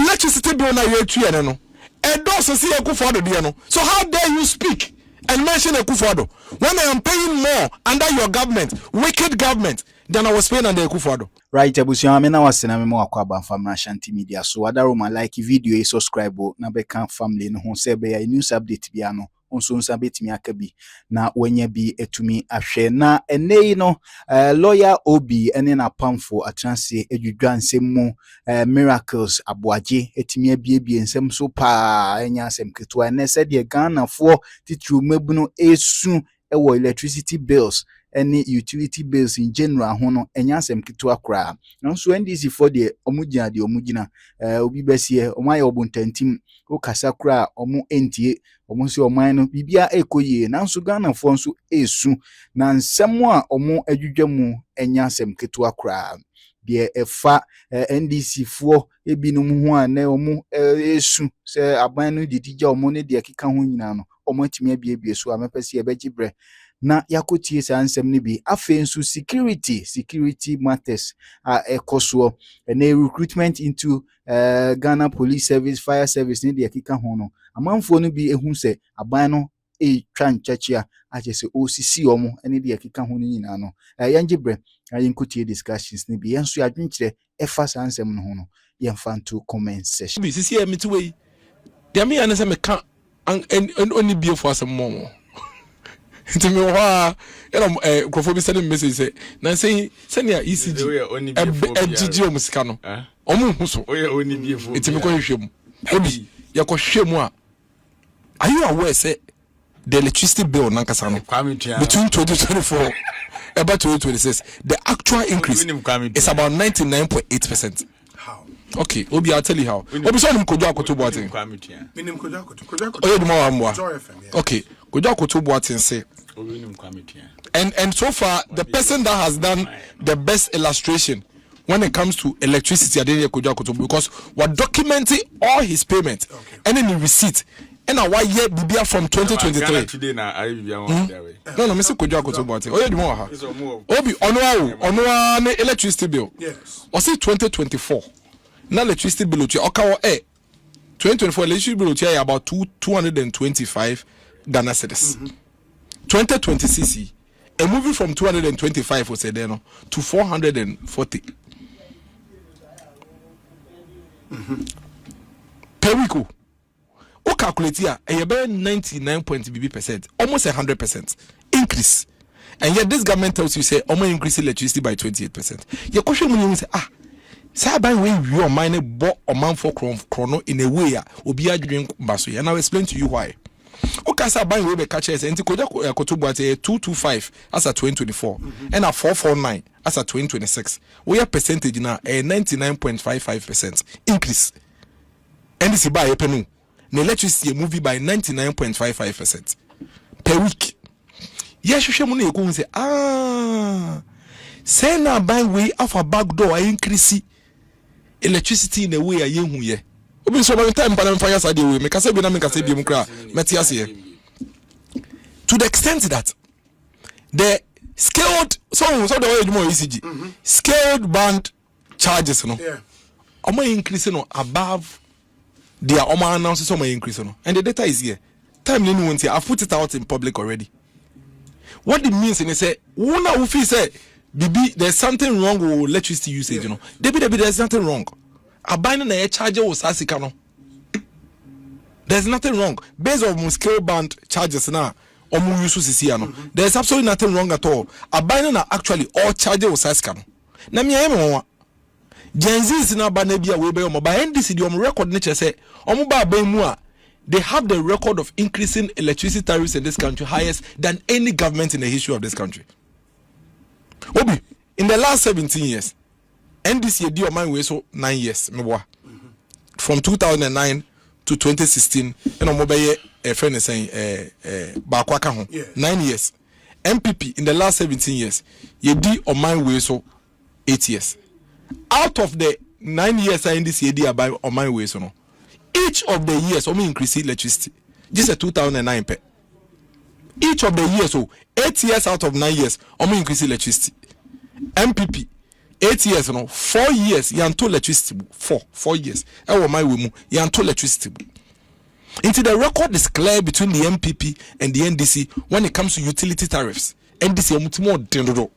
electricity bill na you tue no endorsed say Akufo-Addo dey no. So how dare you speak and mention Akufo-Addo when I am paying more under your government, wicked government, than I was paying under Akufo-Addo? Right, Abusia, me na wasena me mo akwaba from Ashanti Media. So adaroma like video e subscribe na beka family no ho se be ya news update bia no. Onso nsa betimi aka bi na wanya bi etumi ahwe na enei no lawyer Obi ene na pamfo atranse edwudwa nsem miracles Aboagye etimi abiebie nsem so pa enya asem keto ene se de Ghana fo titru mabuno esu ewo electricity bills any utility bills in general hono enya asem keto akra nso NDC for de omugina obi besie omaye obuntantim o kasakra omu entie omu se oman no bibia ekoye nanso Ghana fo nso esu na nsem a omu adwudwamu enya asem keto akra de efa NDC fo ebinum ho a na omu esu se aban no didija omu ne de keka ho nyina no omu atimi abiebie so amepese ebegibre na yakotie sa ansem ne bi afensu security matters ekoso na recruitment into Ghana police service fire service ne de keka ho no amanfo no bi ehun se aban no twa nchachia achese osisi omo ne de keka ho nyina no yangibre ayinkotie discussions ne bi yenso adwenkyere efa sa ansem no ho no yemfanto comment section bi sisi emitiwe de me anese me ka oni bi efo asem mo to me wa crofo bi send message say na say senior ECG ejiji o musika no omu hu so oni bi efo etimi ko hwehwem obi ye ko hwehwem a are you aware say the electricity bill nankasa no between 2024 about 2026 the actual increase is about 99.8%. How? Okay, Obi, I'll tell you how. Obi, so Kojo Akoto Boateng. Minim Kojo Akoto. Oh, you know Amwa. Okay, Kojo Akoto Boateng say. And so far, the person that has done the best illustration when it comes to electricity, Adenia Kojo Akoto, because we're documenting all his payments and any receipt. And why year Bibia from 2023. Today now, I No, Mr. Kojo Akoto Boateng. Oh, you know how. Obi, Onwa electricity bill. Yes. Was it 2024? Now electricity bill okawo 2024 electricity bill about 225 Ghana cedis. 2026 a moving from 225 was there no to 440 per week. O calculate here a 99.BB%, almost 100% increase. And yet this government tells you say almost increase electricity by 28%. Your question when you say Saban we your mine bought a man for chrono in a way obi drink baso. And I'll explain to you why. Okay, Saban we be catches and Kojo Akoto Boateng 225 as a 2024 and a 449 as a 2026. We are percentage now a 99.55% increase. And this is by a penny. The electricity movie by 99.55% per week. Yes, you should say say na buy way off a back door increase electricity in a way a young ye. Obi so by time pan fire side way make say be na make say be mukra metias here. To the extent that the scaled so the way you more ECG scaled band charges no. Omo increase no above their Oma announces some increase no. And the data is here. Time you know I've put it out in public already. What it means is say una who feel say Bibi, there's something wrong with electricity usage, you know. There's nothing wrong. A binding a charger was Asicano. There's nothing wrong. Based on scale band charges now, or there's absolutely nothing wrong at all. A binding are actually all charger was Asicano. Namia Gen Z is now Banabia way by NDC, the record nature say, Omuba Bemua. They have the record of increasing electricity tariffs in this country highest than any government in the history of this country. Obi, in the last 17 years, NDC did my way so 9 years. From 2009 to 2016, and mobile a friend is saying 9 years. MPP in the last 17 years, you did on my way so 8 years. Out of the 9 years NDC did on my way so no. Each of the years, only increase electricity. Just a 2009 pe. Each of the years, so 8 years out of 9 years, only increase electricity. MPP 8 years no 4 years yanto electricity 4 years my way yanto electricity. Into the record is clear between the MPP and the NDC when it comes to utility tariffs. NDC omutimo dendodo.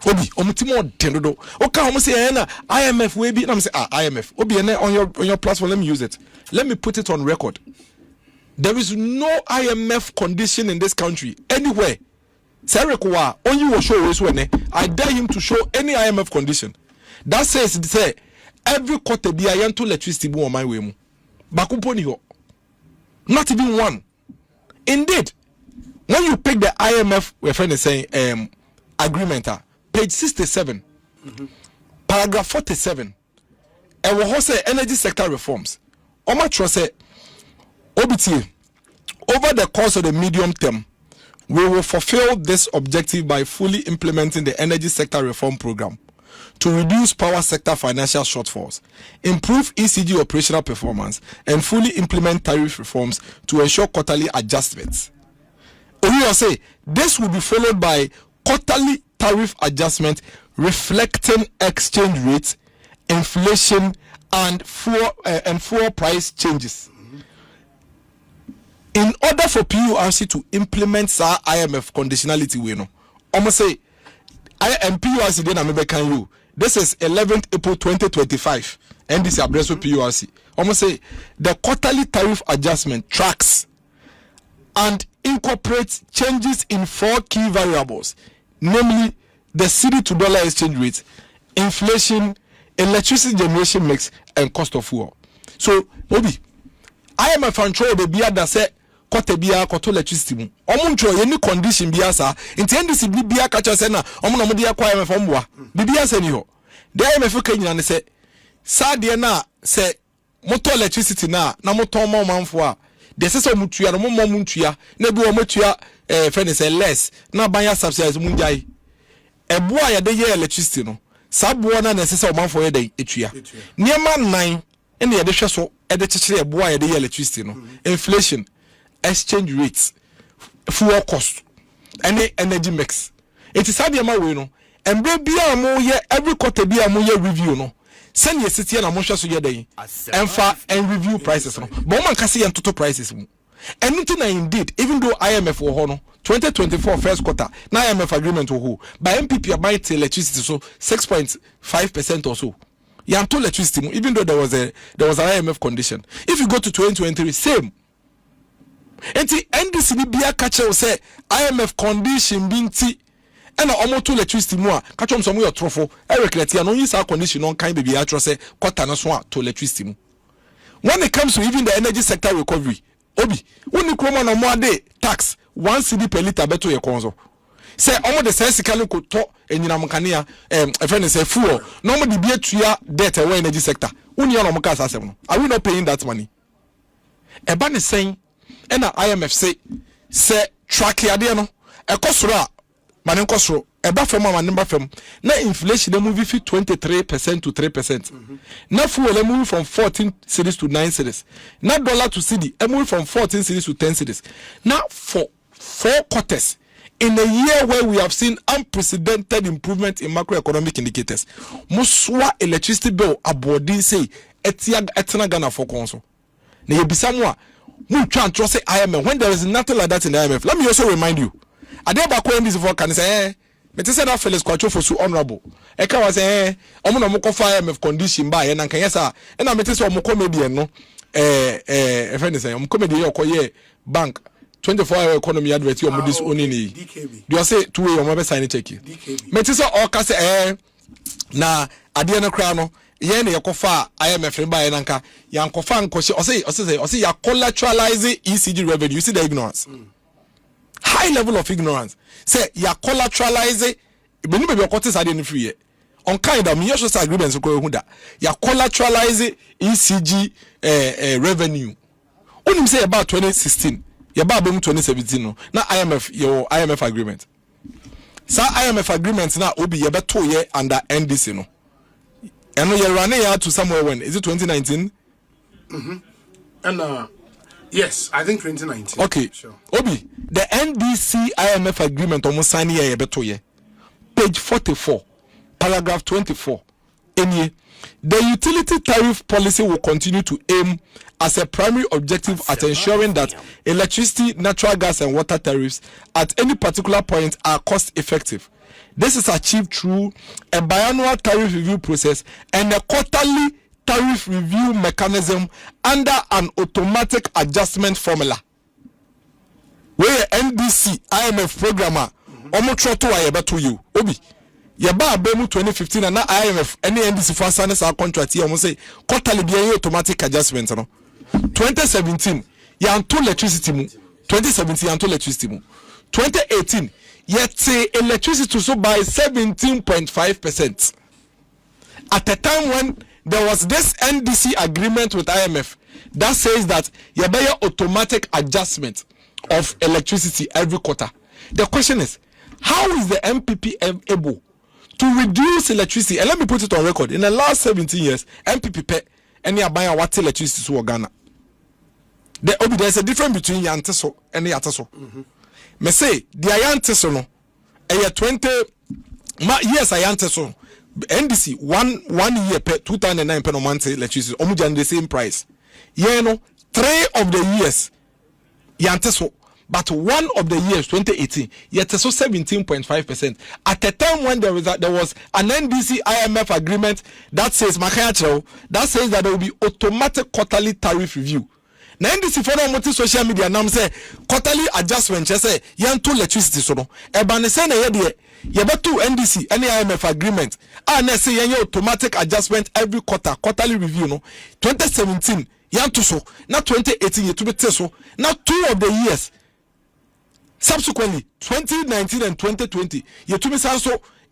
Obi omutimo dendodo. Okay, I'm saying IMF we be. I'm saying IMF. Obi on your platform. Let me use it. Let me put it on record. There is no IMF condition in this country anywhere. Serekwa only will show us when I dare him to show any IMF condition. That says say every quarter be I to electricity on my way mu. Bakumponi ho. Not even one. Indeed, when you pick the IMF, we're friend is saying agreement, page 67, paragraph 47, and we say energy sector reforms. Oma say OBT over the course of the medium term, we will fulfill this objective by fully implementing the energy sector reform program to reduce power sector financial shortfalls, improve ECG operational performance, and fully implement tariff reforms to ensure quarterly adjustments. We say this will be followed by quarterly tariff adjustment reflecting exchange rates, inflation, and fuel price changes. In order for PURC to implement IMF conditionality, we know. Almost say PURC then American you. This is 11th April 2025. NDC Abreso PURC. Almost say the quarterly tariff adjustment tracks and incorporates changes in 4 key variables, namely the cedi to dollar exchange rate, inflation, electricity generation mix, and cost of fuel. So, Obi, IMF control the beer that say quarter beer quarter electricity mu. Omuncho any condition beer sa. Inti NDC beer catcher say na omuno mo dia kwa IMF omwa. Bibia say ni ho. The IMF ka nyina ne say sa de na say moto electricity na moto ma manfo a de say so mutua no mo mutua na bi o mutua friend say less na banya subsidies mu njai. Ebo a ye de ye electricity no. Sa bo na na say o manfo ye de etua. Niema 9 ene ye de hwe so e de kekere ebo a ye de ye electricity no. Inflation, exchange rates, fuel cost, any energy mix. It is how ma we no. And baby mo ye every quarter be mo ye review no. Send your city and amosha so ye dey. And review prices no. But man can see and total prices. And nothing indeed, even though IMF wo no 2024 first quarter, na IMF agreement wo by MPP buy electricity so 6.5% or so. Yanto electricity even though there was an IMF condition. If you go to 2023, same. And the NDC ni bia catcher say IMF condition being T and almost to electricity more. Catch on some your truffle. Eric Letia no use our condition on kind baby atro say quarter no swan to electricity. When it comes to even the energy sector recovery, Obi, when you come on a more day tax 1 cedi per liter beto your conso. Say almost the sense can could talk and Yinamukania a friend say fuel. No more the beer to debt away energy sector. Uni on Mukasa. Are we not paying that money? A ban is saying and IMF say track ya de no e kosoro ma ne kosoro e ba fam ma ne ba fam na inflation dey move 23% to 3%. Na fuel dey move from 14 cedis to 9 cedis. Na dollar to cedi dey move from 14 cedis to 10 cedis. Now for 4 quarters in a year where we have seen unprecedented improvement in macroeconomic indicators, muswa electricity bill abodi say etina Ghana for konso. Na yebisa mo a we try and trust IMF when there is nothing like that in the IMF. Let me also remind you. Adeba ko NDC for can say me say that Felix Kwacho for so honorable. E ka was say omo no mo ko fa IMF condition ba ye na kan yesa e na me say omo comedian no friend say omo comedian ko ye bank 24-hour economy advert omo this only ni. Do you say 2 way omo be sign check. Me say o ka say na ade na kra no yen ye kofa IMF ba yen anka yan kofa nkoshi o say ya collateralize ECG revenue. You see the ignorance. High level of ignorance. Say ya collateralize be no be okote sade no free on kind of me just agreements ko hu da ya collateralize ECG revenue. Unim say about 2016 ya ba bem 2017 no na IMF agreement. Sa IMF agreement na obi ye beto ye under NDC no. And you're running out to somewhere when? Is it 2019? And yes, I think 2019. Okay. Sure. Obi, the NDC IMF agreement almost signed here beto ye. Page 44, paragraph 24. The utility tariff policy will continue to aim as a primary objective at ensuring that electricity, natural gas, and water tariffs at any particular point are cost effective. This is achieved through a biannual tariff review process and a quarterly tariff review mechanism under an automatic adjustment formula. Where NDC IMF programmer omo to ayebeto you obi yeba abemu 2015 and IMF any NDC for sign our contract here say quarterly be automatic adjustment no 2017 yanto electricity mu 2017 yanto electricity mu 2018 yet electricity so by 17.5% at a time when there was this NDC agreement with IMF that says that yeba automatic adjustment of electricity every quarter. The question is, how is the MPP able to reduce electricity? And let me put it on record. In the last 17 years, MPP pay any abaya what electricity to Ghana. There's a difference between Yanteso and Yataso. Me say the Yanteso no, 20 years Yanteso NDC 1 year per 2009 per month electricity. Omujan the same price. Yeah, no, 3 of the years. Yanteso, but 1 of the years 2018 Yanteso 17.5% at a time when there was an NDC IMF agreement that says that says that there will be automatic quarterly tariff review. Now NDC for no social media now say quarterly adjustment say yanto electricity so no ebane say na ye de ye beto NDC any IMF agreement na say yan automatic adjustment every quarterly review no 2017 yanto so na 2018 ye to be so na 2 of the years subsequently 2019 and 2020 ye to be so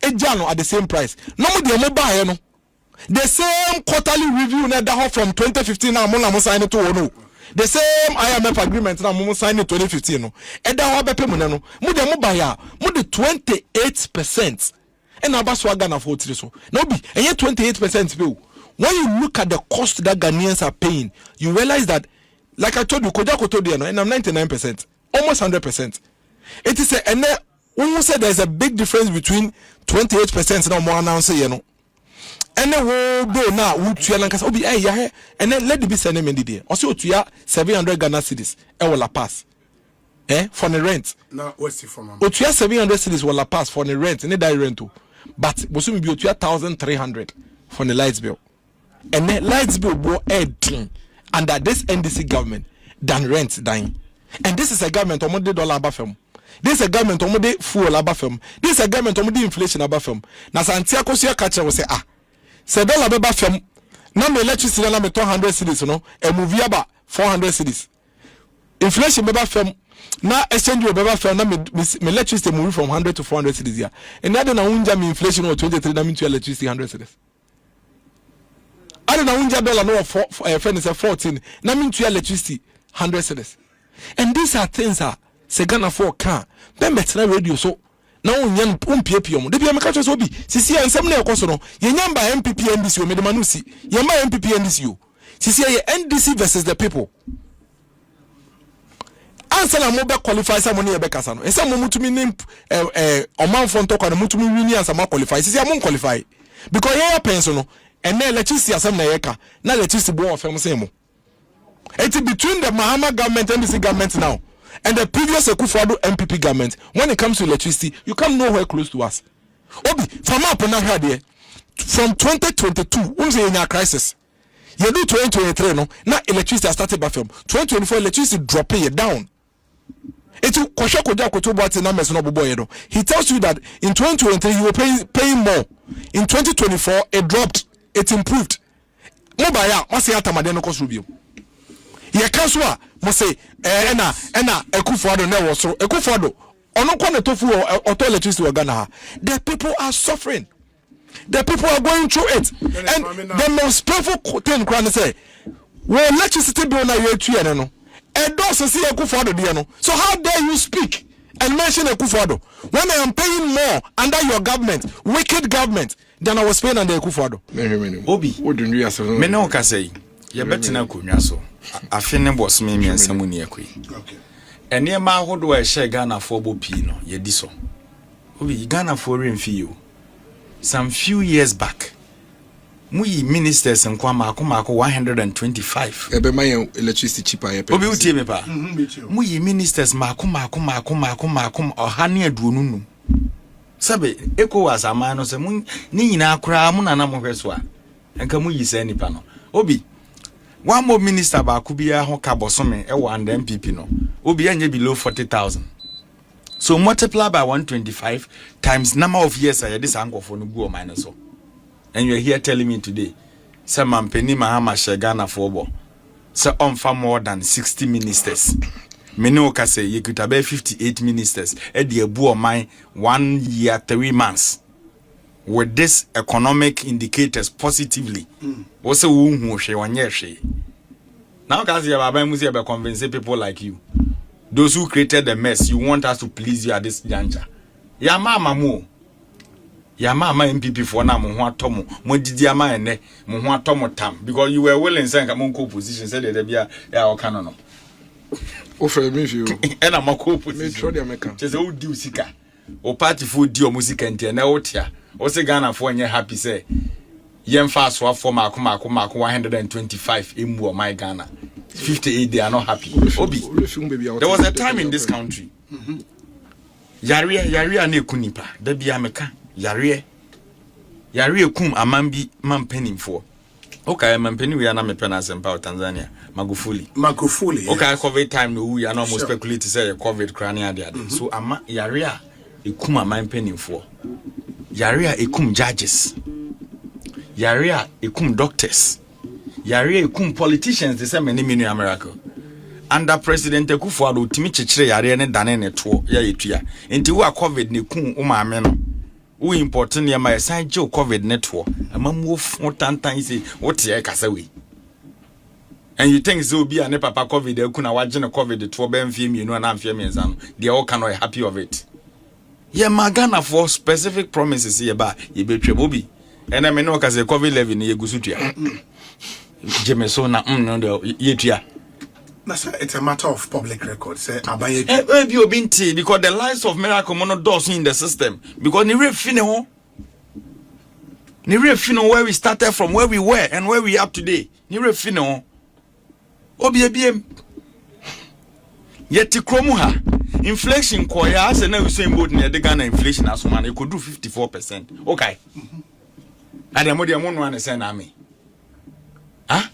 ejano at the same price no mo de mo buy no the same quarterly review na da from 2015 na mo sign to no the same IMF agreement na mo sign in 2015 no e da ho bepe mo na no mo de mo buy a mo de 28% and abaso Ghana for three so no be and 28% bill. When you look at the cost that Ghanaians are paying, you realize that, like I told you, and I'm 99%, almost 100%. It is and when you say there's a big difference between 28% now more announcing, you know. And then we go now, and then let the be sending me the also to ya 700 Ghana cedis, will pass. For the rent. Now, what's it from? To ya 700 cedis will pass for the rent, and the rent too. But Bosumi be to ya 1,300 for the lights bill. And then lights bill bro under this NDC government than rent dying. And this is a government on the dollar above them. This is a government on the fuel above them. This is a government on the inflation above them. Now Santiago Sia catcher will say say dollar above them. Now my electricity na me 200 cedis no and move about 400 cedis. Inflation above them. Now exchange above them. Now me electricity move from 100 to 400 cedis here. And now na unja me inflation or 23 na me to electricity 100 cedis. I don't know $100 no for 14. Now mean to electricity 100 cedis. And these are things that say Ghana for car. Then better radio so now unyan PPM. The be make so be. Sisi and some na ekoso no. Ye nyamba MPP NDC o me de manusi. Ye ma MPP NDC o. Sisi ye NDC versus the people. Answer na mo be qualify some money e be kasa no. E say mo mutumi nim omanfo ntokwa na mutumi wini answer ma qualify. Sisi mo qualify. Because ye pension no. And then electricity asem na yeka na electricity bo ofem say mo. It's between the Mahama government and NDC government now and the previous Akufo-Addo MPP government. When it comes to electricity, you come nowhere close to us. Obi from up na here from 2022 we say in a crisis. You do 2023 no na electricity started back from 2024 electricity dropping it down. He tells you that in 2023 you were paying more. In 2024 it dropped. It improved. Mobile, must say Atamadeno cost review. Ye Kaswa must say, Akufo-Addo never so Akufo-Addo. Ono kwa tofu auto electricity wa Ghana. The people are suffering. The people are going through it. And the most painful thing Kwan say, well, electricity bill na you no. And those see Akufo-Addo there no. So how dare you speak and mention Akufo-Addo when I am paying more under your government, wicked government? Then I was paying under Akufo-Addo. Obi, me no ka say, ye betina konwa so. Afi ne boss me miensamu ne akui. Okay. Ene ma hodo e she Ghana for bo pi no, ye di so. Obi Ghana for remfi yo. some few years back we ministers and kwa mako 125 ebe my electricity cheaper ye obi utie me pa we ministers mako ohane aduonunu sabe ECOWAS amano se mun ni nyina akra mu nana mo hweso a enka mu yi se nipa no obi one more minister ba ku bia ho ka bosome e wa and MPP no obi anye below 40,000 so multiply by 125 times number of years I this angle for no go minus so. And you're here telling me today, say Mampeni Mahama Shagana Fobo, say on far more than 60 ministers. Menoka say you could have 58 ministers at the abu of mine 1 year, 3 months. With this economic indicators positively, what's a wound who she 1 year she. Now, because you have a convince people like you, those who created the mess, you want us to please you at this juncture. Ya mama mo. Ya mama MPP for na mo ho atomo mo didi ama ene mo ho atomo tam because you were willing say nka mo position say de bia ya o kan no o fe me fi o e na mo position me tro de meka che say o di usika o party fo di o musika ntia na o tia o se Ghana fo nye happy say yem fa so afo mako 125 emu o my Ghana 58 they are not happy obi there was a time in this country yare na ekunipa da bia meka yare kum amambi mampenimfo okay mampeni we na mepena asempa Tanzania Magufuli okay COVID time no we are no most speculate say COVID crania there so ama yare ekum amampenimfo yare ekum judges yare ekum doctors yare ekum politicians they say many America under President Akufo-Addo timi chechire yare ne dane ne to ya yetua enti wo COVID ne kum o maame no we important ya my sign jo COVID network amamu tantan say what ye kasa we and you think so be an papa COVID e kuna waje ne COVID to be mfie mienu na mfie menza no they all can not happy of it ye magana for specific promises ye ba ye betwe obi and me no kasa COVID 11 ye gusutua jemeso na no ye tua. It's a matter of public record. Say Aboagye. Because the lives of miracle mono does in the system. Because ni refine where we started from, where we were, and where we are today. Ni refine Obi yeti kromuha inflation koya as na we say both near the Ghana inflation as man it could do 54%. Okay. Ademodi amono an say na me. Huh?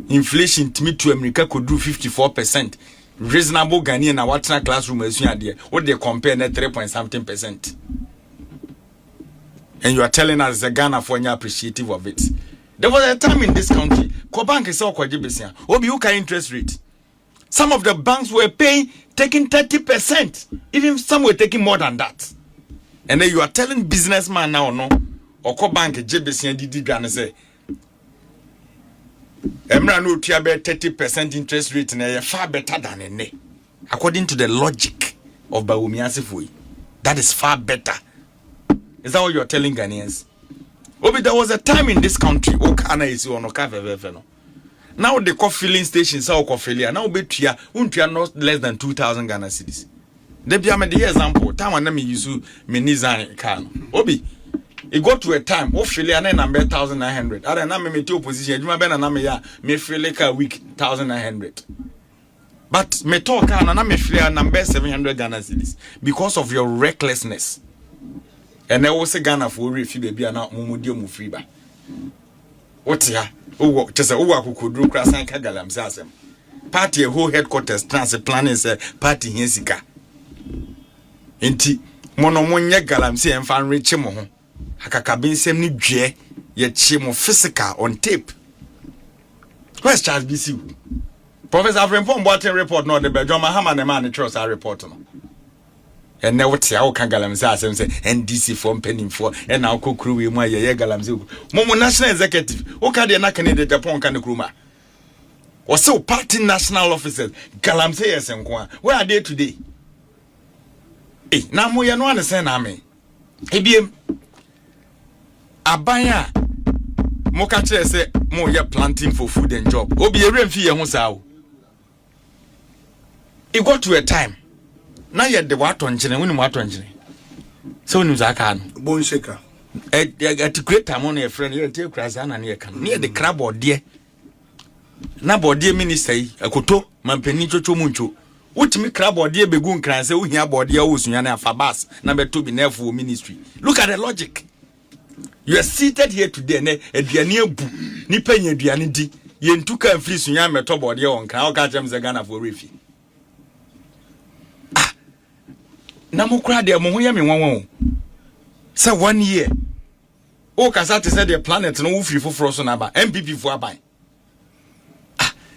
Inflation to America could do 54%. Reasonable Ghanaian na what's classroom as you there. What they compare net 3.something%. And you are telling us the Ghana for any appreciative of it. There was a time in this country, Kobank is all Kwajibesia. Obi uka interest rate. Some of the banks were taking 30%. Even some were taking more than that. And then you are telling businessman now no, or Kobank Jibesia Didi Ghana say. Emra no tia be 30% interest rate na far better than ene. According to the logic of Bawumiasifui, that is far better. Is that what you are telling Ghanaians? Obi, there was a time in this country, Okana is on Okaveveno. Now they call filling stations, how Kofelia. Now be tia, not less than 2,000 Ghana cedis. They be a the example. Time when me use Menizan can. Obi. It got to a time, hopefully, I number 1,900. I don't know me two position. You remember na me ya me feel like a week 1,900. But me talk and me feel number 700 Ghana cedis because of your recklessness. And I was a Ghana for refi baby and now mumudio mu free ba. What ya? Oh, just a who could do crass and kagalam sasem. Party a whole headquarters transit planning say party hensika. Enti mono monye galam say and fan rich mo. Akakabin sem ni dwe ye chimo physical on tape. Where's Charles BC? Professor Afrimpon bought a report no the John Mahama the man trust our report no. And now what ya can galam say NDC from penning for and now co crew we mo ye galam say mo national executive o ka de na candidate Japan kan kruma. O so party national officers galam say yes enko where are they today? Eh na mo ye no understand na me. Ebiem Abaya mo ka kire say mo ye planting for food and job. Obi e remfi ye ho sao. It got to a time. Now you the water engine, when water engine. So you zaka no. Bone shaker. At great time on your friend, you take Krasan and you come near the crab or dear. Nabo dear minister, a koto, Mampenicho Chomuncho. What me crab or dear begun cran say we have body Usuana Fabas, number 2 be never ministry. Look at the logic. You are seated here today, and you are near Nipenya Dianity. You took a free Sunyam top or dear on Kao Kajam Zagana for Riffy. Namukra de Moyami one. Say 1 year. Oh, Kasati said the planet no free for frozen about MPP for buy.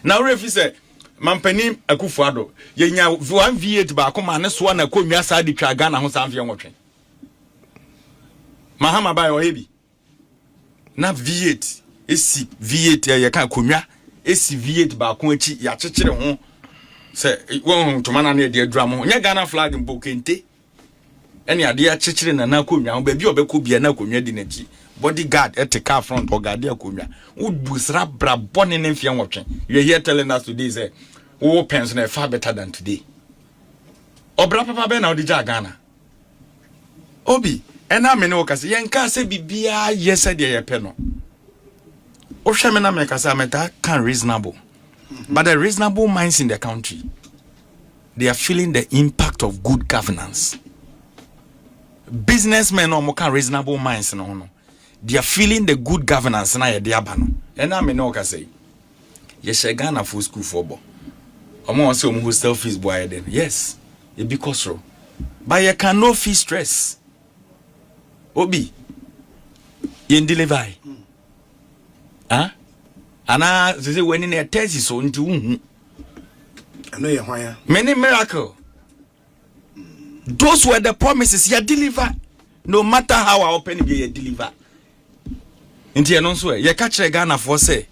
Now, Refi said, Mampeni Akufado, Yenya 1 V8 back, come on, this one, a comia side the Tragana who's on watching. Mahama by or heavy. Now V8 is V8, ya can't come ya, is V8 back, which ya chichi home. Say, it won't to man near the drama, Yagana flag in Bokente. Any idea chichi and Nakumia, baby, or Bekubia Nakumia dinner. Bodyguard at the car front or Gadia Kumia. Would boost rap born in Fian watching. You're here telling us today, say, oh, pension are far better than today. Obra Papa Ben or the Jagana. Obi, and I'm in Ocas, Yanka say, Bibia, yes, I dear penno. Oshamena make us a can reasonable. But the reasonable minds in the country, they are feeling the impact of good governance. Businessmen or more reasonable minds, no. They are feeling the good governance na ye dia ba no. And I no ka say. Ye Ghana for school for bo. Omo say omo hostel fees boy then. Yes. E be costro. But you can no fee stress. Obi. Ye deliver. Huh? Ana say when in a test so nti hu. I know you why. Many miracle. Those were the promises you deliver. No matter how open you deliver. Inti ya nonso ye ka kire Ghana for say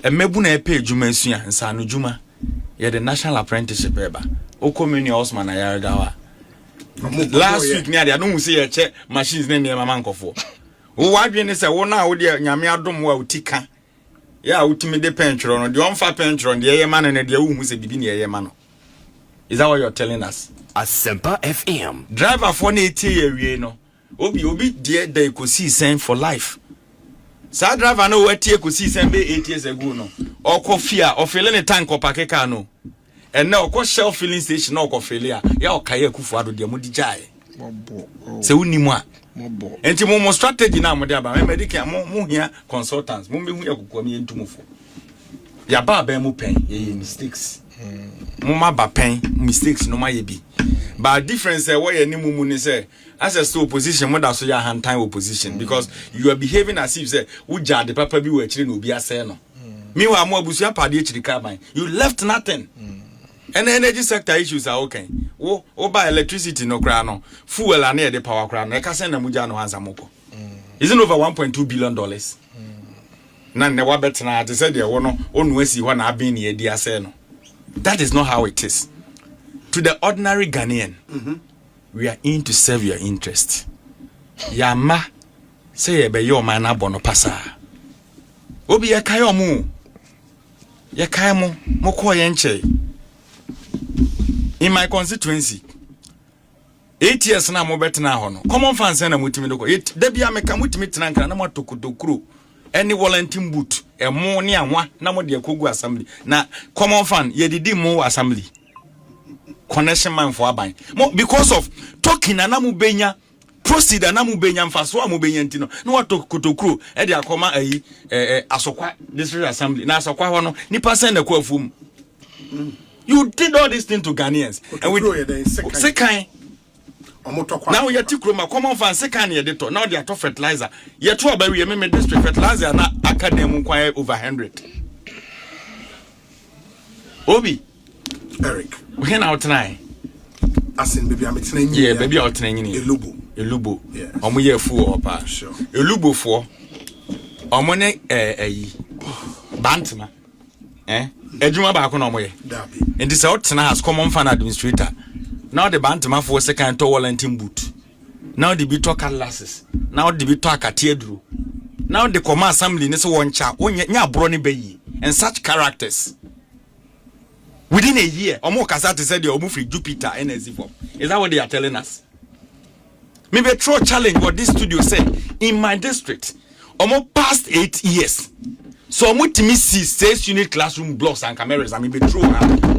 emebu na epe adwuma nsua nsa no dwuma ye the national apprenticeship eba o community Osman na yardawa last week ni ade no say ye che machines na ne mama nkofo wo wadwene say wo na wo de nyame adom wa utika ya utimi de pentro no de onfa pentro de ye man na de wu say bibi ne ye man no. Is that what you're telling us? Asempa FM driver for na etie ye wie no obi de ko see sign for life. Sa driver no wetie ko si sembe 8 years ago no. Okofia o fele ne tank opake car no. And now ko shell filling station no ko fele a ya okaye kufu ado de mudi jae. Se unimu a. Enti mo strategy na mo de aba me medical mo hia consultants mo be hu yakuko me entumufo. Ya ba ba mo pen ye mistakes. Mo ma ba pen mistakes no ma ye bi. But difference where you need mumu say as a still opposition, what so your hand time opposition because you are behaving as if say uja the papa be we actually no be asay no. Meanwhile, mo abusia padi actually carbine. You left nothing. And the energy sector issues are okay. Oh buy electricity no kra no. Fuel and the power kra no. E ka send na muja no hansa moko. Isn't over $1.2 billion. Na ne wa bet na te say de wo no onu asi ho na abin ne edi asay no. That is not how it is. To the ordinary Ghanaian, we are in to serve your interest. Yama say be your man abono pasa. Obi ye kayo mu. Ye kayo mu moko ye nche. In my constituency, 8 years na mo betena ho no. Common fans na mutimi doko. Da bia meka mutimi tenanka na matokudokuro. Any volunteer boot, e mo ne anwa na mo de akogu assembly. Na common fan ye didi mo assembly. Connection man for aban because of talking anamu benya proceed anamu benya mfaso amu benya ntino no wato kotokuro e de akoma ayi asokwa district assembly na asokwa ho no nipa sen na kwafum. You did all this thing to Ghanaians and we second now you tikro ma common fan second ye de to now they are to fertilizer ye to aba we me district fertilizer na academy kwai over 100 Obi Eric. We out tonight. As in baby, I'm telling you. Yeah, baby, out tonight. Elubo. Yeah. Omo ye fu opa. Sure. Elubo for. Omo ne Bantama. Ejuma ba ko na omo ye. Dabi. And this out tonight has common fan administrator. Now the Bantama for second to volunteer boot. Now the bit talk lasses. Now the bit talk atedru. Now the command assembly ne so one cha. Nya bro ni beyi. And such characters. Within a year, Omo Kasati said the Omu free Jupiter NSC form. Is that what they are telling us? Me be throw challenge what this studio say in my district. Almost past 8 years. So I'm to me see 6 unit classroom blocks and cameras. I mean be true.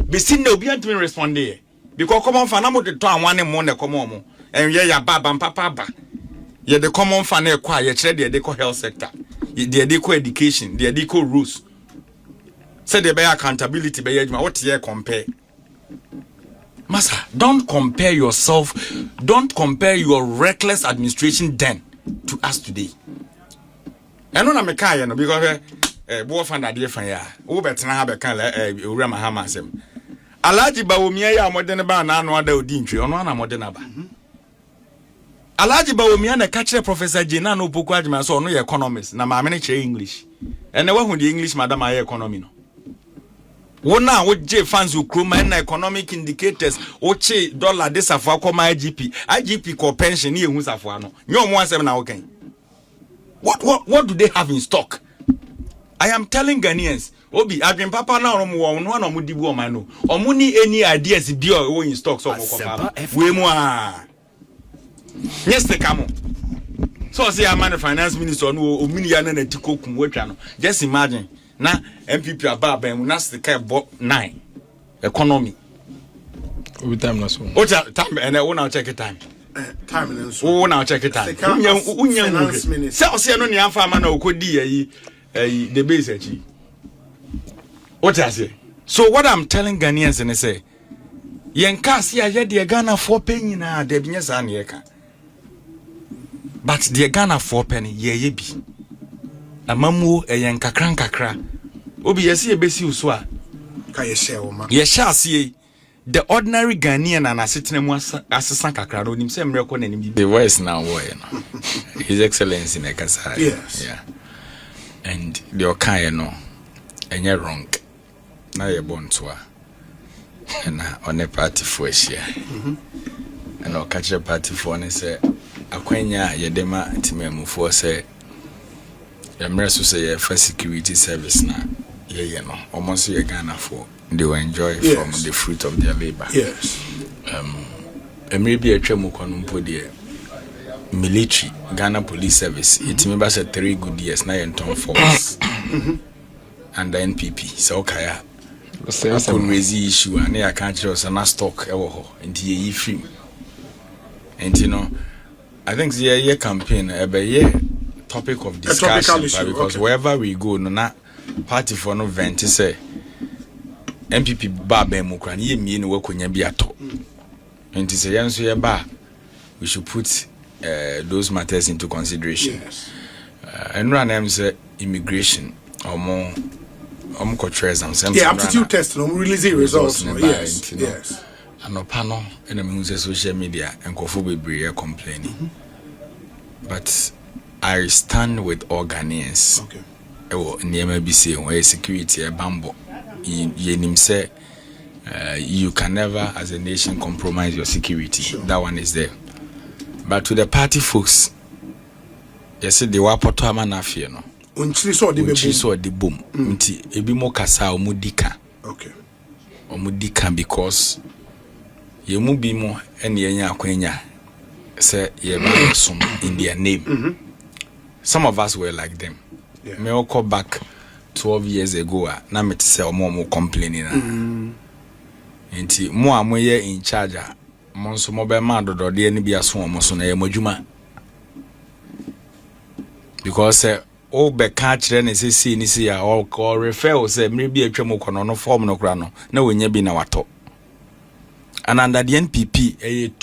Be seen no be to me respond there. Because come on fan I'm the time one month come on. And yeah baba and papa. Yeah the common fan quiet they call health sector. They call education, they call rules. Say they be accountability be what you compare. Master, don't compare yourself, don't compare your reckless administration then to us today. I know me kai no because bo fan that dey fan ya. Wo betina ha be kan owura Mahama asem. Alhaji Bawumia ya modern ba na anu ada odi ntwe ono na modern aba. Alhaji Bawumia na ka kire Professor Jena no poku adwuma so ono ye economist na ma me ne kire English. Ene wa hu the English madam aye economy no. Wona wo je fans ukroma na economic indicators o che dollar this afọ akoma IGP ko pension ni ehun safo ano nyo mo asem na wo kan. What do they have in stock? I am telling Ghanaians obi adwen papa na omo wo no na omo dibu o man no omo ni any ideas bi o in stock so mo kofa we mu a yes the kamo so say am the finance minister no o mini ya na tikokum watwa no just imagine na MPP ababa mu na sika bo 9 economy over time na so o time and I wanna check time time and so o now check time unya say no ni amfa ma na okodi yi the base achi what I say. So what I'm telling Ghanaians and say yen cast ya de Ghana 4 penny na de binya sa na yeka but the Ghana 4 penny ye bi amamu yen kakra obi yesi e besi uso a ka ye share o ma ye share see the ordinary Ghanaian and asitena mu asesa kakra no nim se mreko na nim the voice now boy no his excellency in Ekasa. Yes. Yeah. And the okay no enye wrong na ye born to and on a party for share and o catch a party for ne say akwanya ye dema timemu for say yamre so say ye for security service na ye no almost ye Ghana for they will enjoy from the fruit of their labor. Yes. Maybe a tremu konumpo de military Ghana police service it me ba say 3 good years na yen ton force and the NPP so okay upon raise issue and I can't just na stock ewo ho nti ye film and you know I think the year campaign topic of discussion issue, because wherever we go no na party for no vent say MPP ba ben mu kran ye mie no wakonya bi ato nti say yenso ye ba we should put those matters into consideration. Yes. And run them say immigration or more controls and yeah, aptitude test no release results no. Yes. Yes. And no panel in the social media and Kofu complaining. But I stand with all Ghanaians. Okay. NDC where security a bambo. You say you can never as a nation compromise your security. Sure. That one is there. But to the party folks, you see the wapoto amanafie no. Unchiri so the boom. Nti ebi mo kasa omudika. Okay. Omudika because ye mu bi mo ene yenya akwanya say ye ba some in their name. Some of us were like them. Yeah. Me all call back 12 years ago na me say omo complaining na. Nti mo amoye in charge monso mobile man do de ani bia so omo so na ye madwuma because all be catch then say ni see all refer say me bi atwam kono no form no kra no na wonya bi na wato and under the NPP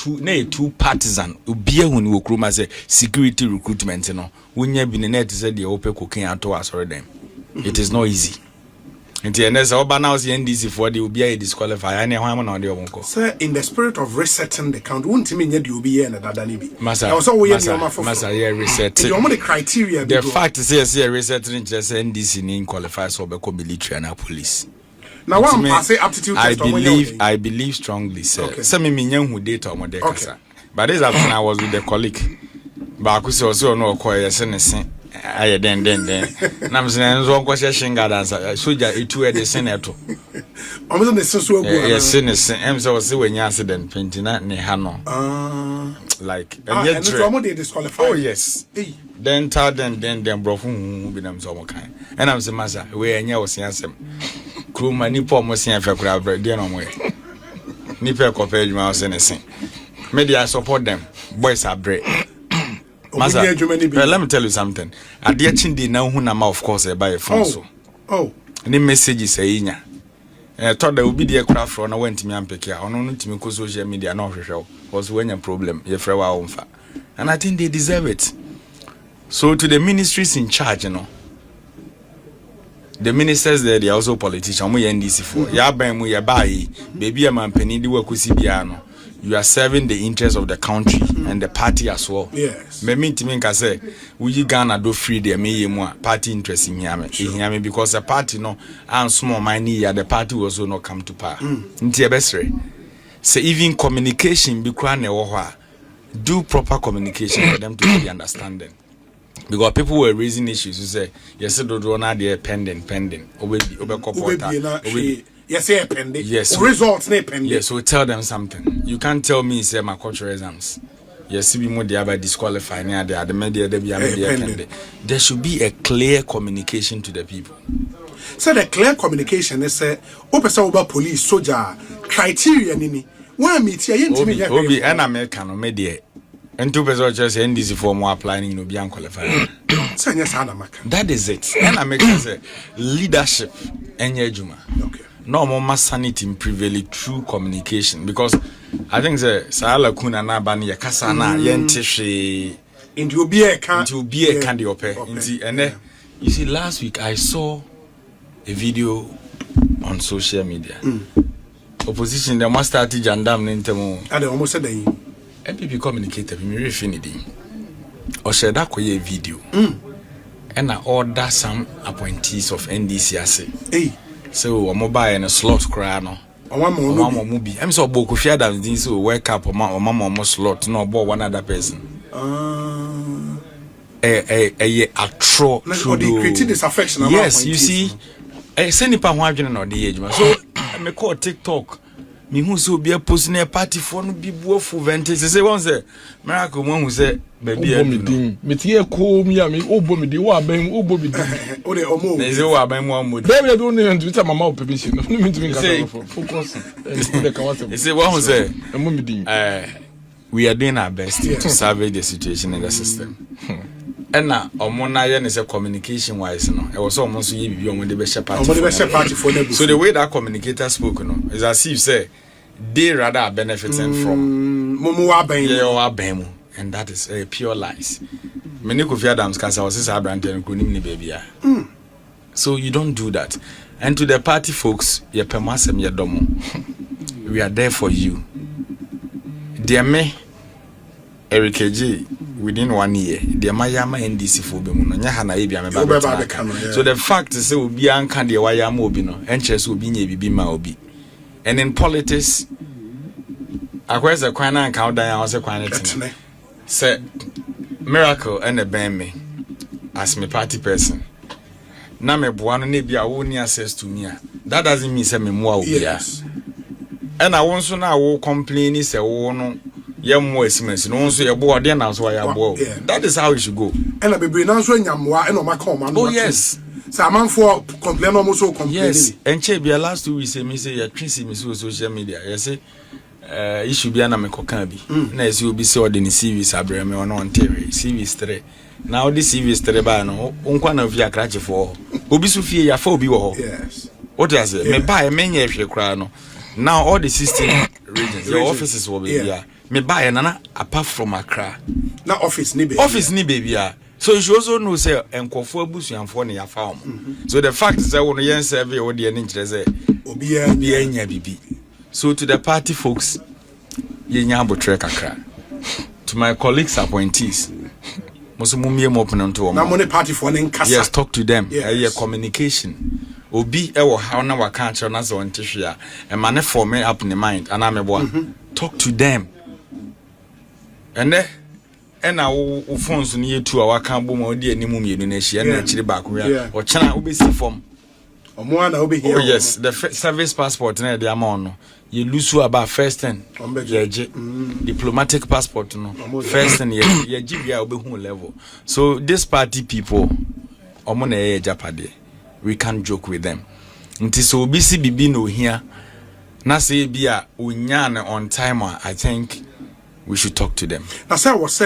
two partisan obi ehun wo kroma say security recruitment no wonya bi ne net say de ope kokin ato asore dem. It is not easy. Nti enese oba now see NDC for the obi a disqualify any hwan na ode obonko. Sir, in the spirit of resetting the count, won't me nye the obi here na dada ni bi. Masa reset. The criteria. The fact is here resetting just NDC ni qualify so be military and police. Now one pass aptitude test. I believe strongly sir. Say me nyan hu data omo de kasa. But this afternoon I was with the colleague. Ba ku say so no call yes ne aye den na mse nzo nkwose shinga dansa soja etu e de senator omo the senso agu yes ne sen em se wenya accident 29 ne ha no like and they disqualified. Oh yes. Hey. Then bro who be them so kind. And I'm saying massa we enya was yansem. Crew mani po mo sian fa kura bread dey no mo. Nipa ko page ma say nesen. Media support them. Boys are bread. Massa. Let me tell you something. Ade chindi na hu na ma of course e buy phone so. Oh. Any messages say nya. Thought there would be the craft for no went me and pick ya on no to me social media no show was when a problem ye frewa umfa. And I think they deserve it. So to the ministries in charge, you know. The ministers there, they are also politicians. We NDC for ya ban mu ya buy baby a man penny di wakusi biano. You are serving the interests of the country and the party as well. Yes. Me mean to me can say we Ghana do free there me party interest in here because the party no and small money the party will also not come to power. Nti ebesre. Say even communication be kwa na do proper communication for them to be understanding. Because people were raising issues who say yes do na there pending pending. Yes. Results pending. Yes, so tell them something. You can't tell me say my cultural exams. Yes, we more the disqualify near the media pending. There should be a clear communication to the people. So the clear communication is over police, soldier, criteria nini. One meet Obi and American media. And 2% just NDC for more applying no be unqualified. That is it. And American say leadership enye okay. No more sanity in privilege through communication because I think the Sala Kuna na bani ya kasa na yentishi into be a candy ope. And you see, last week I saw a video on social media. Opposition they must start jandam nintemo. And they almost said that MPP communicated me refinity. Or share that koye video. And I order some appointees of NDC hey. So mobile and a slot cry no. Mama movie. I'm so boku share that things so wake up or mama slot no about one other person. A true creating this affection. Yes, you see, send it pa no the age. So me call TikTok. Me who so be a post near party for no be bofu vente. Say one say miracle one who say baby me tie ko mi am obo me di wa ban obo bi di o de omo na say wa ban mo mo baby do no ntu ta mama permission no me ntu me ka focus the kawase say one who say emo me di we are doing our best to salvage the situation in the system. And now omona ye say communication wise no e was almost ye bi omo de be share party for them. So the way that communicator spoke no is as if say they rather are benefiting from momo abemu. And that is pure lies. Many Kofi Adams kasa was say Abraham kunim ni baby. So you don't do that. And to the party folks, ye pemasem ye domo. We are there for you. Dear me, Eric J. Within 1 year, dear Mayama NDC for Bimuno, Yahana Abia. So the fact is, will be uncandi Wayamobino, and chess will be Bima Obi. And in politics, I was a quina and count down was a quina. Say miracle and a band me as my party person. Na me buano ne bia wo ni access to me. That doesn't mean say me mo obia. And I want so na wo complain say wo no ye mo esimensi no so ye bo ode na so ya bo. That is how it should go. And I be na so nyamwa and o maka o ma no. Oh yes. So a man for complain almost so complaining. Yes. And che bia last 2 weeks me say ya twisi me so social media. You say issue bi na me kokan bi na esi obi se ode ni CVs abreme ono ontere CVs 3 na ode CVs 3 ba no onkwa na via krache for obi so fie ya fa obi wo ho yes what does it me ba e menye hwe kra no now all the 16 regions your offices will be here me ba e na apart from Accra na office ni baby so you should also know say enkofo abusuanfo ne ya fa so the fact is that when yen serve wo de ni kire say obi anya bibi. So to the party folks, yenya abotre kakra. To my colleagues appointees, most mumie mo penonto. Na money party for nkasa. Yes, talk to them. Yes. Communication. Obi e wo how na waka anche na so ntehwe a man form up in the mind and amebo. Talk to them. And na wo phones ni yetu a waka bo ma odi animu mienu na hia na chiri ba ko ya o chana obesi form. Omo na obi here. Oh yes, the service passport na the amount. You lose about first and diplomatic passport no. First and you give ya obi level. So this party people, omo na Japade. We can't joke with them. Until so BC bibi no here. Na say bia unyane on time. I think we should talk to them. Na say was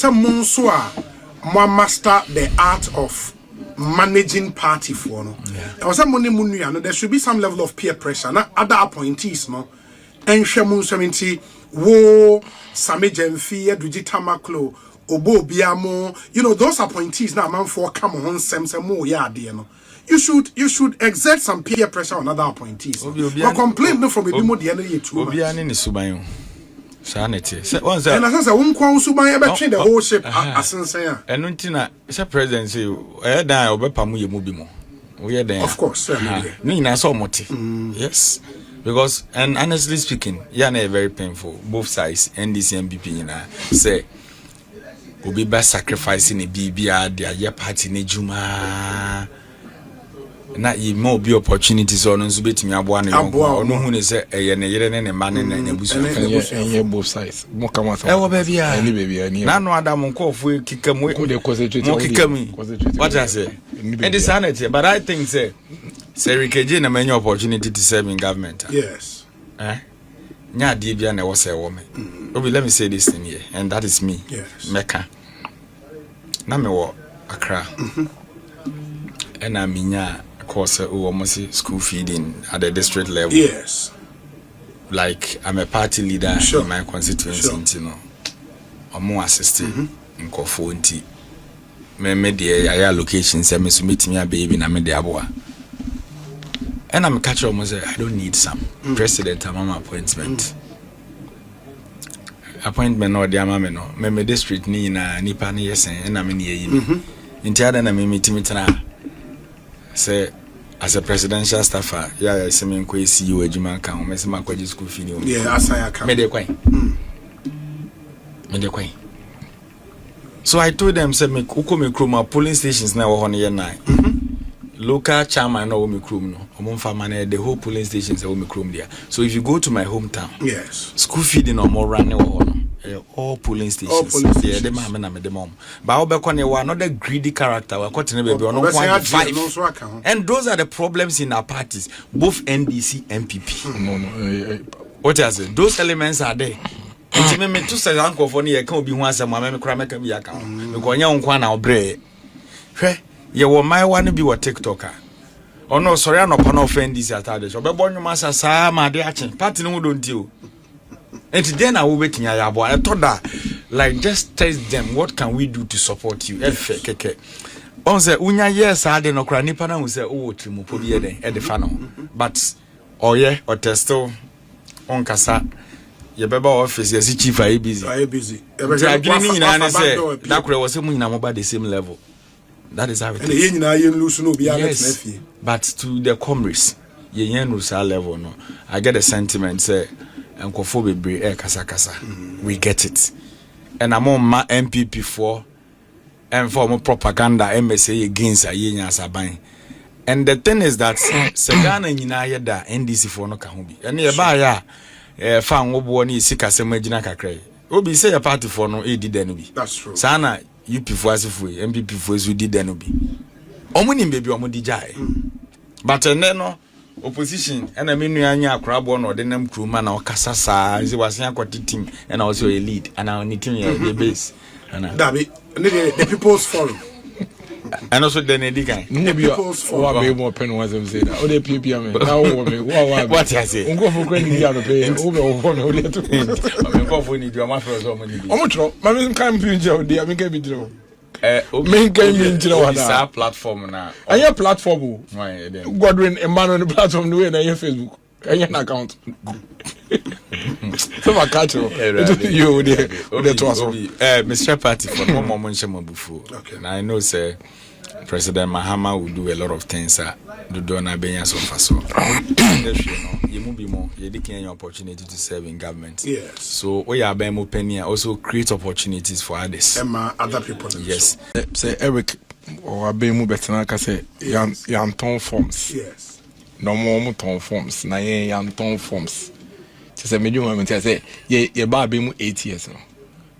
monso a master the art of managing party for no. There was money munu no. There should be some level of peer pressure. Na other appointees no. Enhwe monso menti wo Same Jemfi Eduji Tamaklo Obo Biamo. You know those appointees na man for come on sem mo ya de no. You should exert some peer pressure on other appointees. But complain no from a bimo the energy too. Obiani ni subayo. Sanity. And as I said, one subayo ebe train the whole ship asensen. Enu ntina se president say e dan obepamu ye mubimo. We are there. Of course. No na so moti. Yes. Because and honestly speaking, yana very painful both sides NDC MPP na say obi ba sacrificing e bibia their party ne juma. Na ye more be opportunities on nso betimi aboa ne yonko no hu ne se eye ne yere ne ne ma ne na busu enye both sides mo ka ma e wo ba bia ani be bia ni na no adam nkofo kika mu ko de concentrate mo kika mu what I say and this sanity but I think say Rikeje na many opportunity to serve in government. Yes. Nya de bia na wo say wo me obi let me say this thing here and that is me. Yes. Meka na me wo Accra and I minya course almost school feeding at the district level. Yes. Like I'm a party leader in my constituency, you know. I'm more assisting in Kofonti. Me the aya locations and me submit me a baby na me the aboa. And I'm catch almost I don't need some president I'm appointment. Appointment or the amame no. Me district ni na nipa ni yesen and I'm in ye yini. Inti ada na me meet na say as a presidential staffer, yeah, say me nko see you adwuma kan me say makwaji school fee ni. Yeah, asaya kan. Me de kwan. Me de kwan. So I told them say me uko me kroma polling stations na wo ho ne na. Local chairman na wo me krom no. Omo mfa man the whole polling stations wo me krom there. So if you go to my hometown, yes. School feeding no more run wo no. All polling stations. Yeah, they ma na me dem mom. But obekọ ne wa another greedy character. We got to baby on 1.5. And those are the problems in our parties, both NDC and MPP. No. What is it? Those elements are there. Nti me to say uncle for ne kan obi hu asem ma me kura meka bi aka. Me ko nya nkwa na obre. Hwe, ye wo my one bi wo TikToker. Ono sorry anopa na offend this atade. Obebo nwuma sasa ma de ache. Party no do nti o. And then I will wait in your boy. I thought that, like, just test them. What can we do to support you? On say, unya yes, I didn't know. Cranipana will say, oh, Timu, put ye at the funnel. But, oh, yeah, or testo on Casa, your baby office, yes, chief, are busy. Are busy? I agree, and say, that was something about the same level. That is how it is. Yes, but to the comrades, ye level, no. I get a sentiment, say, and Kofobe kasa. We get it. And I'm on my MPP for and for more propaganda MSA against a yenya saban. And the thing is that Sagana nyina da NDC for no kahubi. And ye ba ya fan obo ni sika semagina kakrai. Obi say a party for no e did bi. That's true. Sana UP for asifu MPP for so did bi. Omuni baby omudi jai. But no opposition and I mean anya akrabo no de nam kruma na okasa saa is was akwati team and also a lead and I need team the base and the people's forum and also the Nedikan no be what be more pen was them say that o dey PPM now what I say ungo for credit you no pay o be o for me o dey to me go for need you ma for so money o mo tro ma me kan pin je o dey I me can be tro main game in Jira platform na. Anya platform. Godwin Emmanuel on the platform the way na your Facebook. Anya account. So I catch you. You the to us. Mr. Party for one moment before. Okay. And I know say President Mahama will do a lot of things do na benya so far so. You move be more. You get an opportunity to serve in government. Yes. So we are being open here also create opportunities for others. Other people. Yes. Say Eric or abemu betena ka say yanton forms. Yes. No more ton forms. Na yanton forms. To say medium moment say ye ba abemu 8 years no.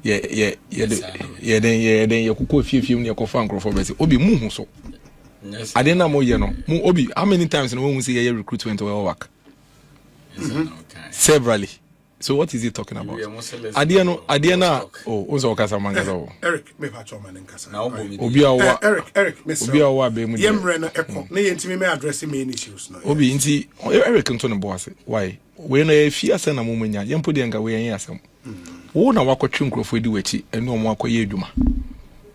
Then ye kuko fie ne ko fan crofo be say obi mu hu so. Yes. I didn't know you know. Obi, how many times when we say your recruitment will work? Severally. So what is he talking about? Adiana. Oh, also Okasa Mangazo. Eric, me patch man in Casa. Eric, Miss Obi awa be mu. Yemre Echo. Ne yentimi me address main issues no. Obi nti Eric Ntone boss. Why? We na fia se na mumenya. Yempo de nga we yen asem. Wo na wakotwe nkrofo di wachi ene omo akoye adwuma.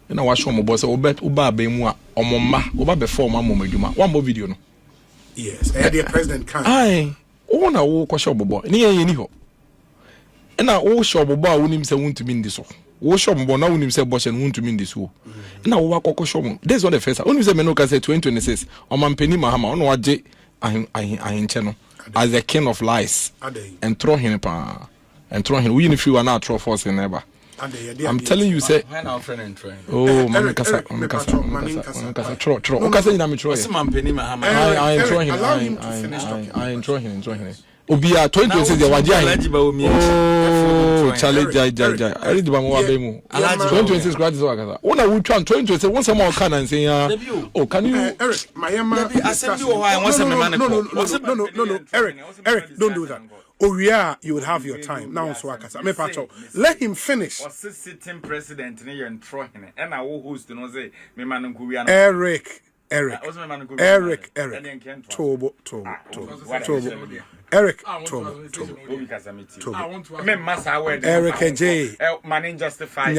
Na wa show mo boss obet uba ba mu a omomma uba be form amom adwuma. One more video no. Yes, the president can. Ai, wo na wo kwasho bobo. Ne yen ni ho. Na wo show bobo a wonim se wontumi ndi so. Wo show bobo na wonim se boshe no wontumi ndi so. Na wo akokko show mo. This one the first. Wonim se me no ka say 2026. Omampani Mahama ono waje ahenche no as the king of lies. And throw him pa. And throw him. We in few na throw force in never. I'm telling you, say. Oh, Mami Kasa. Tro. Okasa ina mi tro. I enjoy him. Obia 2026 the waje ahin. Oh, challenge jai. I read ba mo wa be mu. 2026 grad is wakasa. Una wu twan 2026 won say mo kan and say oh, can you Eric, Mayema assembly or why won say me man. No. Eric, don't do that. Oh yeah, you would have your time. Now so akasa. Me pacho. Let him finish. Was sitting president ne yen tro hene. And I will host no say me man nku wi an. Eric. Tobo. Eric, Tobo. Me massa word. Eric J. Man justify.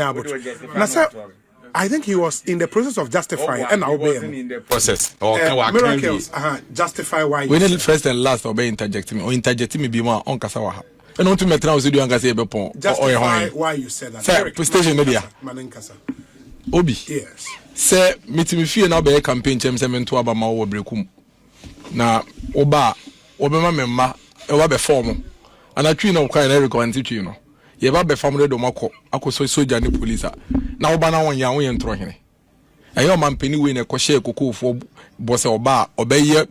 I think he was in the process of justifying, and I'll be in the process. Miracles, justify why. We need first and last or be interjecting me or interjecting me be more on Kasawa. And on to me now, you and say justify why you said that. Sir, PlayStation Media. Obi. Yes. Sir, meet me fear now be a campaign chem semen to aba ma wo brekum. Na oba memma e wa be form. And I twi na kwa na Eric anti twi no. Ye ba be family do mako akoso soldier ni police na oba na won ya won ye ntro hene ayo man peni we na ko share kokofo bose oba obeye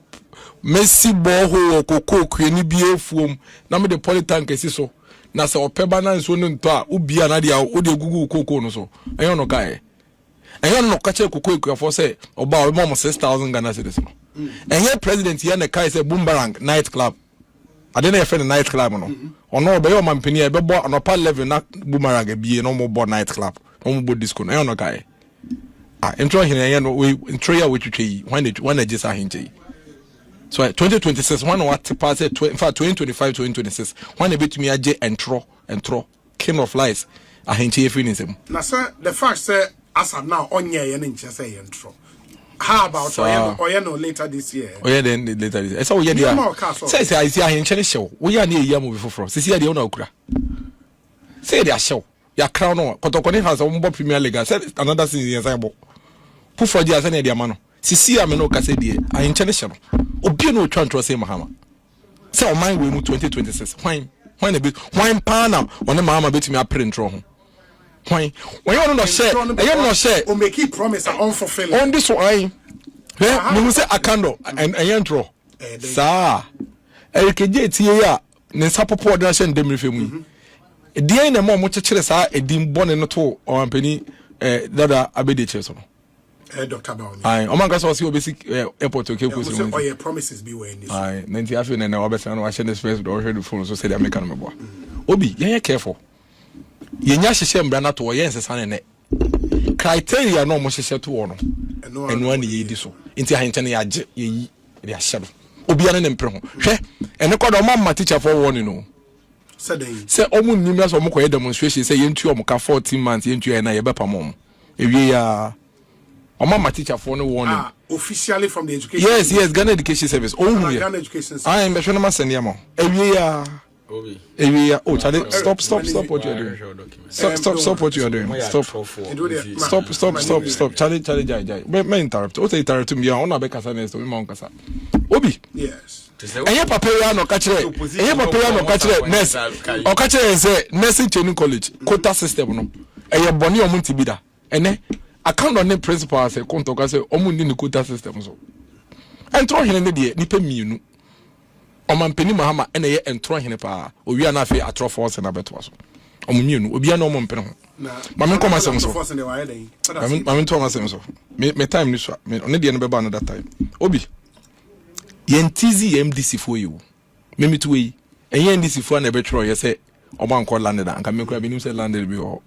Messi boho kokoko kwani bie fuom na me de politank esi so na se opeba na nso no nto a ubia na dia o de gugu kokoko no so ayo no kai ayo no ka che kokoko afo se oba o mo 6000 Ghana cedis no enye president ya na kai se Boomerang night club I didn't have a night club no. Or no, be your man penny, be bought on a pal level, not Boomerang, be no more board night club, no more disco, no guy. Enjoy him, we enjoy which you when I just are hingy. So 2026, one what to pass it, in fact, 2025, 2026, one a bit to me, a j and throw, king of lies, a hingy finism. Now, sir, the first say, as of now, on ye and say and throw. How about Oyeno later this year? Oh yeah, then later this year. So yeah, say I see a hinching show. We are near Yamu before. See the owner okra. Say their show. Ya crown on. Kotokoni has a Premier League. Said another season as I bought. Put for the Asani Diamano. See, I'm no Cassidy. I hinching show. Obino trying to say Mahama. So mine will move 2026. Wine a bit. Wine pana when the Mahama bit me a print wrong. Why? When you not share, I am not share. O make it promise unfulfilled. On this one, we say a candle and a yantro. Sir, Eric J. Tia, Nensapo Nation Demifim. A dear in a more much chess are a dim bonnet not or a penny that Abedi Cheson. Dr. Bound. I, among us, was your basic airport to kill you. Or your promises be weighing. I, Nancy Affin and our best and I send this face or heard the phone, so said American. Obi, yeah, careful. Yenya hye mbra to ye nsesa ne criteria no mo hye to no eno an ye di so nti ahenche ne yage yi de ahye do obi an ne mpre ho hwe ene ko do mamma teacher for warning no se omu nim so mo ko demonstration se yentu o mo ka 14 months yentu e na ye bepa mo ewie ya o mamma teacher for no warning officially from the education yes Ghana Education Service oh Ghana Education Service I am be shona ma send mo ewie ya oh, Charlie, stop what you are doing. Stop what you are doing. Stop. Charlie, jai. Me interrupt. O say interrupt me. I wanna be kasa next. Me ma kasa. Obi. Yes. Enye papaya no kachire. Nurse. O kachire say nursing training college quota system no. Eye boni omo ntibida. Ene account on the principal say konto say omu ndi ni quota system so entro hene ne de nipa mienu omampeni Mahama ene ye entro hene pa owia na afi atro force na beto so omumienu obia na omompene ho ma men koma sem so ma men to ma sem so me time ni so me one de no beba no that time obi yentizi MDC for you me mitu yi enye NDC for na betro ye say omanko landed anka me kura binim say landed bi ho.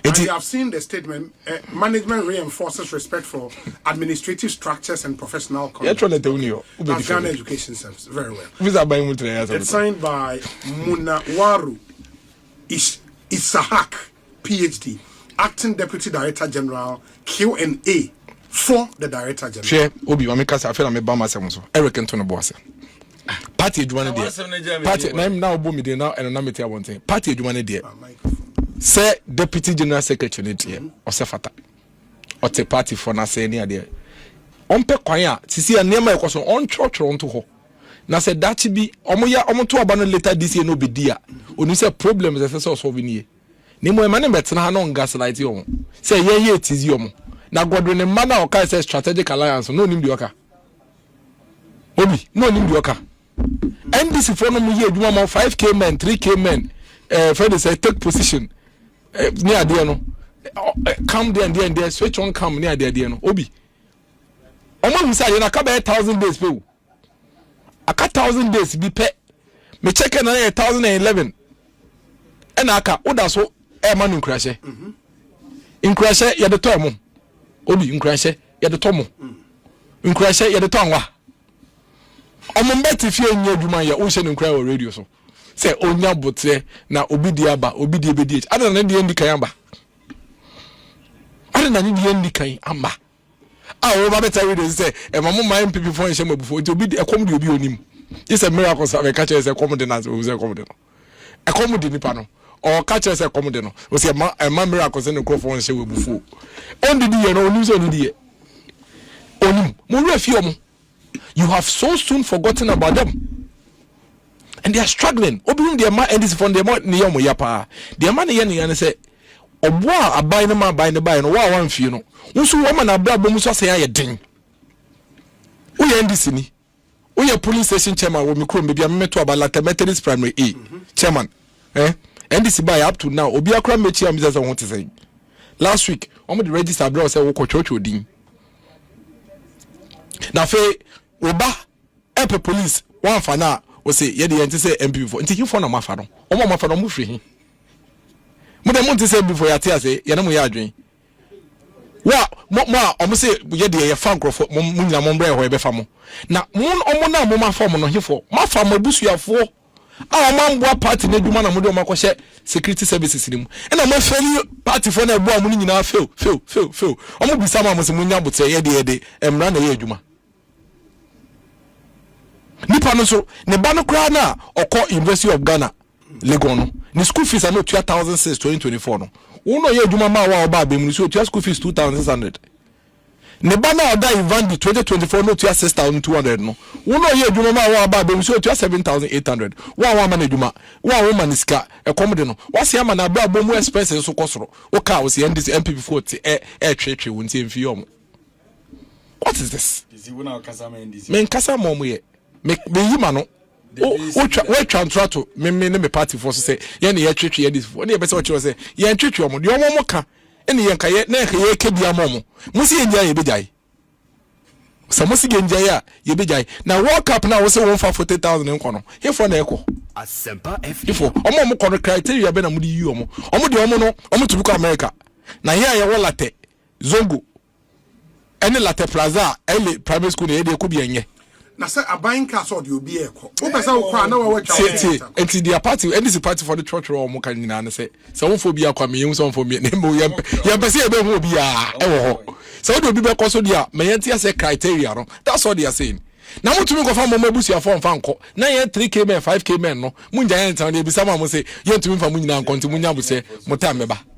And you have seen the statement, management reinforces respect for administrative structures and professional conduct. That's Ghana Education Service. Very well. It's signed by Munawaru Isahak, PhD, Acting Deputy Director General, Q&A for the Director General. Share, Obi, I feel I'm a bummer. Eric and Tony Boss. Party, you want to Party, I'm now booming now, and I'm not one thing. Party, you want to say Deputy General Secretary or Sefata or the party for na say near there. On pe kwanya, sisi anema ekoso on church onto ho. Na say that be omo to aba no later this year no be dia. Oni say problems e say solve ni. Ni mo e mane betena ha no gaslight yo. Say ye tizi yo mo. Na Godwin man na oka say strategic alliance no nim di oka. Obi, no nim di oka. NDC for no mo ye adwuma ma 5k men, 3k men. Friend say take position. Near there no come there and there switch on come near there no obi omo hu say na ka be 1000 days pe aka 1000 days bi pe me check na 1011 and aka oda so e ma no nkrashe nkrashe ye de to mo obi nkrashe ye de to mo nkrashe ye de to anwa omo mbeti fie nya adwuma ye o hye nkra o radio so say onya botre na obi di aba obi di ebedi ada na di kan aba ada na di ndi kan amba o ba beta we say e mamu man pipi fo nche mabufo obi di ekom di obi onim this a miracle say catch say ekom di na say ekom di no ekom di nipa no o catch say ekom di no o say ma miracle say no crofo nche mabufo on di ye no onim so ni di ye onim mo refi omo you have so soon forgotten about them. And they are struggling. Obi their man and this from their man near mo yapa. Their man near say, "Oboa abai no man buy no buy no wa wan fie no." Unsu woman abra bom so say aye den. We NDC ni. We police station chairman wo me krom bia me to abalata Methodist Primary A chairman. NDC buy up to now. Obi akra mechi am say won to say. Last week, omo the register bro say wo ko church odin. Na fe oba epe police one for now. We say ye dey enti say MP for enti you for na mafa no omo mafa no mu firi hi mo dem enti say before ya tia say ye na mo ya adwen wa mo omo say ye dey ye fa nkrofo mo nyina mo mbra ho e be fa mo na mo omo na mo mafa mo no hifo mafa mo busuafo a o man boa party na dwuma na mo de o makɔhye security services ni mu e na mo feli party for na boa mo nyina fail omo bisa ma mo se mo nya bote ye dey emra na ye adwuma nipa no so ne ba no kra na okọ University of Ghana Legon no ne school fees are no 2006 2024 no uno ye adwuma ma wa oba abem so school fees 2600 ne ba na oda Ivandi 2024 no 6200 no uno ye adwuma ma wa oba abem so 7800 wa ma na adwuma wa ma ne sika ekomde no wase ama na ba bomu expenses so kosoro o ka wo se NDC MP4 te twetwe wonti emfi yom. What is this? Is you na kasa ma NDC men kasa mo ye me yima no we transfer to me me party force say ye na ye twetwe ye this one ye be say what you say ye twetwe omo de omo ka ene ye nka ye na ye ke bia momo musi ye nja ye bejai so musi ge nja ya ye bejai na World Cup na wo say 140,000 nko no he for na eko Asempa F ifo omo ko criteria be na mu di yi omo de omo no omo to ko America na here ye wo late zongo ene late plaza ele primary school ye de ko bia nye na say aban ka so de obi eko wo pesa wo kwa na wo watwa enti their party NDC party for the church ro mo kan nyina na say so won fo bia kwa me yem so fo me na mo yem pese e be ho obi a e wo ho so de obi be ko so dia me yenti say criteria no that's all they are saying na mo tumi ko fa mo mabusia fo mfa nko na ye 3k men 5k men no mo nja yenta na ebisa ma mo say ye tumi fa mo nyina nko nti mo nya bo say mo ta meba